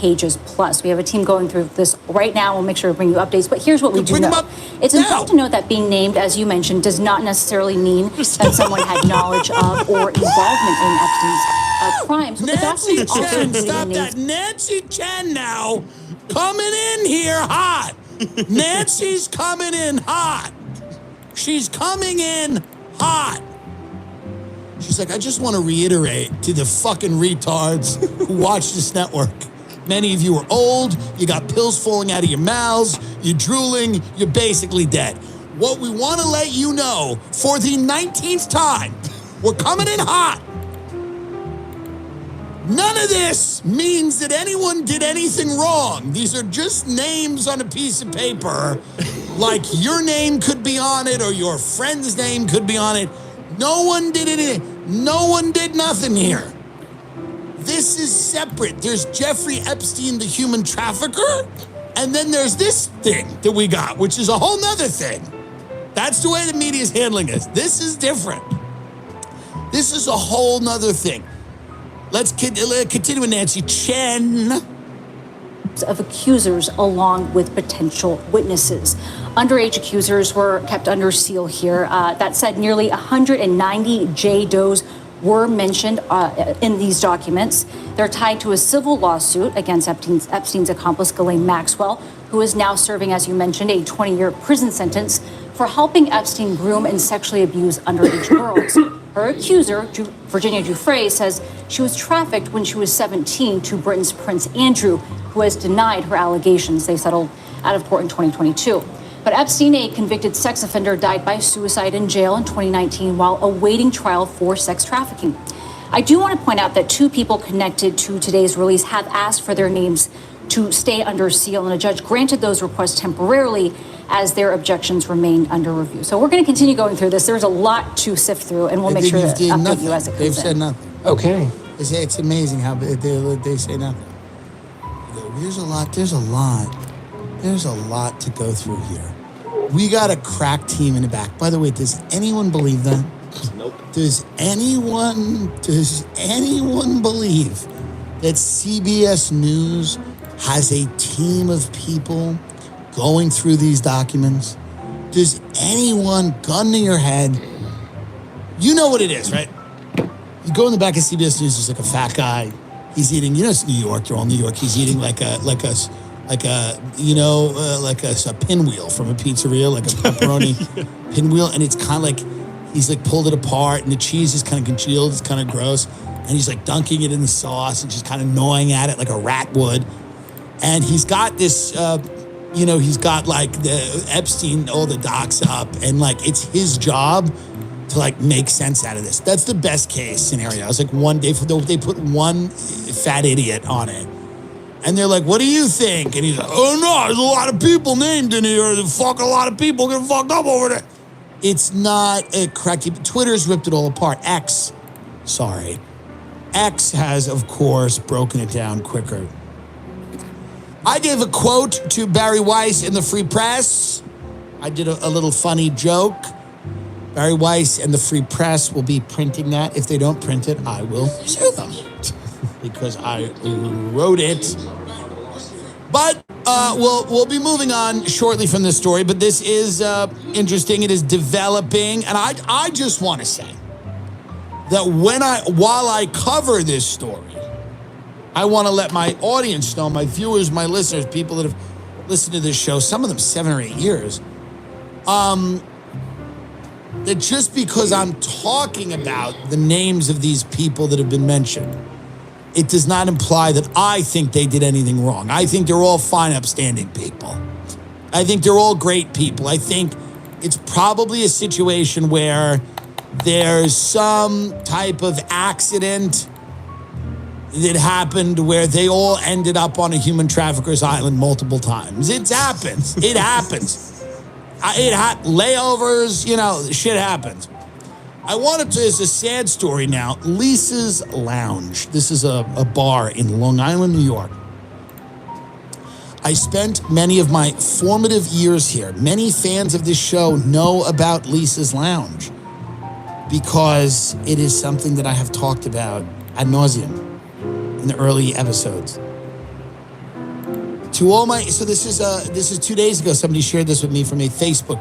pages plus. We have a team going through this right now. We'll make sure to bring you updates. But here's what we do know. It's important to note that being named, as you mentioned, does not necessarily mean that someone had knowledge of or involvement in Epstein's crimes. Nancy Chen, stop that. Nancy Chen now coming in here hot. Nancy's coming in hot. She's coming in hot. She's like, I just want to reiterate to the fucking retards who watch this network. Many of you are old, you got pills falling out of your mouths, you're drooling, you're basically dead. What we want to let you know, for the 19th time, we're coming in hot. None of this means that anyone did anything wrong. These are just names on a piece of paper. Like your name could be on it or your friend's name could be on it. No one did it. No one did nothing here. This is separate. There's Jeffrey Epstein, the human trafficker, and then there's this thing that we got, which is a whole nother thing. That's the way the media is handling this. This is different. This is a whole nother thing. Let's continue with Nancy Chen. Of accusers along with potential witnesses. Underage accusers were kept under seal here. That said, nearly 190 J. Does were mentioned in these documents. They're tied to a civil lawsuit against Epstein's accomplice, Ghislaine Maxwell, who is now serving, as you mentioned, a 20-year prison sentence for helping Epstein groom and sexually abuse underage girls. Her accuser, Virginia Giuffre, says she was trafficked when she was 17 to Britain's Prince Andrew, who has denied her allegations. They settled out of court in 2022. But Epstein, a convicted sex offender, died by suicide in jail in 2019 while awaiting trial for sex trafficking. I do want to point out that two people connected to today's release have asked for their names to stay under seal, and a judge granted those requests temporarily as their objections remain under review. So we're going to continue going through this. There's a lot to sift through, and we'll make sure to update you as it comes in. They've said nothing. Okay. It's amazing how they say nothing. There's a lot to go through here. We got a crack team in the back. By the way, does anyone believe that? Nope. Does anyone believe that CBS News has a team of people going through these documents? Does anyone, gun to your head, you know what it is, right? You go in the back of CBS News, there's like a fat guy. He's eating, it's New York, they're all New York. He's eating like a pinwheel from a pizzeria, like a pepperoni pinwheel. And it's kind of like, he's like pulled it apart and the cheese is kind of congealed. It's kind of gross. And he's like dunking it in the sauce and just kind of gnawing at it like a rat would. And he's got this, he's got like the Epstein, all the docs up, and like it's his job to like make sense out of this. That's the best case scenario. It's like one day they put one fat idiot on it. And they're like, what do you think? And he's like, oh no, there's a lot of people named in here. A lot of people get fucked up over there. It's not a correct. Twitter's ripped it all apart. X has, of course, broken it down quicker. I gave a quote to Barry Weiss in the Free Press. I did a little funny joke. Barry Weiss and the Free Press will be printing that. If they don't print it, I will sue them because I wrote it. But we'll be moving on shortly from this story. But this is interesting. It is developing, and I just want to say that while I cover this story, I want to let my audience know, my viewers, my listeners, people that have listened to this show, some of them 7 or 8 years, that just because I'm talking about the names of these people that have been mentioned, it does not imply that I think they did anything wrong. I think they're all fine, upstanding people. I think they're all great people. I think it's probably a situation where there's some type of accident that happened where they all ended up on a human trafficker's island multiple times. It happens. It happens. Layovers, shit happens. It's a sad story now. Lisa's Lounge. This is a bar in Long Island, New York. I spent many of my formative years here. Many fans of this show know about Lisa's Lounge because it is something that I have talked about ad nauseum in the early episodes. To all my, so this is 2 days ago. Somebody shared this with me from a Facebook